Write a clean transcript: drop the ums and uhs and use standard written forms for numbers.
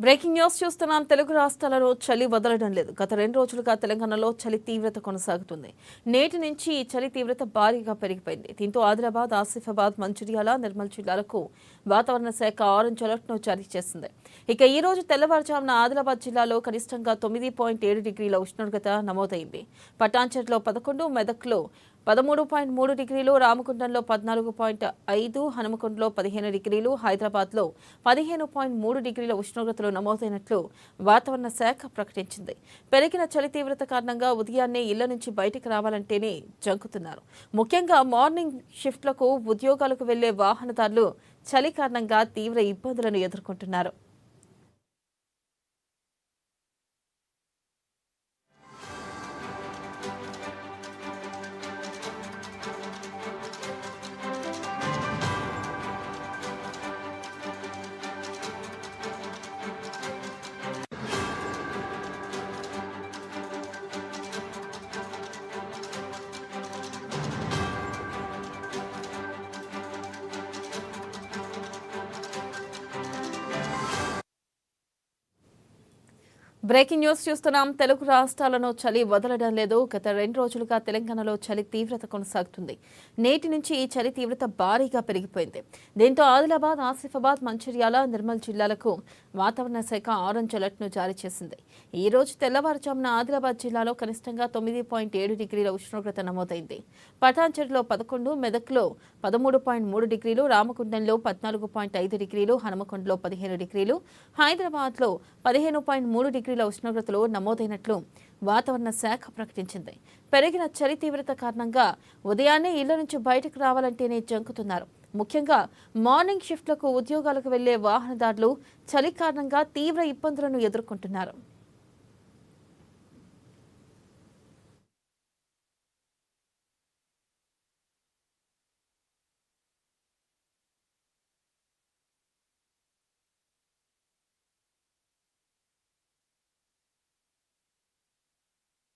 Breaking news చూస్తున్నాం. తెలుగు రాష్ట్రాలలో చలి వదలడం లేదు. గత 2 రోజులుగా తెలంగాణలో చలి తీవ్రత కొనసాగుతుంది. నేటి నుంచి ఈ చలి తీవ్రత భారీగా పెరిగిపోయింది. దీంతో ఆదిలాబాద్, ఆసిఫాబాద్, మంచిర్యాల, నిర్మల్ జిల్లాలకు వాతావరణ శాఖ ఆరెంజ్ అలర్ట్ను జారీ చేసింది. ఇక ఈ రోజు తెల్లవారుజామున ఆదిలాబాద్ జిల్లాలో కనిష్టంగా 9.7 డిగ్రీల ఉష్ణోగ్రత నమోదైంది. పటాన్చెరులో 11, మెదక్లో 13.3 డిగ్రీలు, రామగుండంలో 14.5, హనుమకొండలో 15 డిగ్రీలు, హైదరాబాద్లో 15.3 డిగ్రీల ఉష్ణోగ్రతలు నమోదైనట్లు వాతావరణ శాఖ ప్రకటించింది. పెరిగిన చలి తీవ్రత కారణంగా ఉదయాన్నే ఇళ్ల నుంచి బయటకు రావాలంటేనే జంకుతున్నారు. ముఖ్యంగా మార్నింగ్ షిఫ్ట్లకు ఉద్యోగాలకు వెళ్లే వాహనదారులు చలి కారణంగా తీవ్ర ఇబ్బందులను ఎదుర్కొంటున్నారు. బ్రేకింగ్ న్యూస్ చూస్తున్నాం. తెలుగు రాష్ట్రాలను చలి వదలడం లేదు. గత 2 రోజులుగా తెలంగాణలో చలి తీవ్రత కొనసాగుతుంది. నేటి నుంచి ఈ చలి తీవ్రత భారీగా పెరిగిపోయింది. దీంతో ఆదిలాబాద్, ఆసిఫాబాద్, మంచిర్యాల, నిర్మల్ జిల్లాలకు వాతావరణ శాఖ ఆరెంజ్ అలర్ట్ను జారీ చేసింది. ఈ రోజు తెల్లవారుజామున ఆదిలాబాద్ జిల్లాలో కనిష్టంగా 9.7 డిగ్రీల ఉష్ణోగ్రత నమోదైంది. పటాన్చెరులో 11, మెదక్లో 13.3 డిగ్రీలు, రామగుండంలో 14.5 డిగ్రీలు, హనుమకొండలో 15 డిగ్రీలు, హైదరాబాద్లో 15.3 డిగ్రీల ఉష్ణోగ్రతలు నమోదైనట్లు వాతావరణ శాఖ ప్రకటించింది. పెరిగిన చలి తీవ్రత కారణంగా ఉదయాన్నే ఇళ్ల నుంచి బయటకు రావాలంటేనే జంకుతున్నారు. ముఖ్యంగా మార్నింగ్ షిఫ్ట్లకు ఉద్యోగాలకు వెళ్లే వాహనదారులు చలి కారణంగా తీవ్ర ఇబ్బందులను ఎదుర్కొంటున్నారు.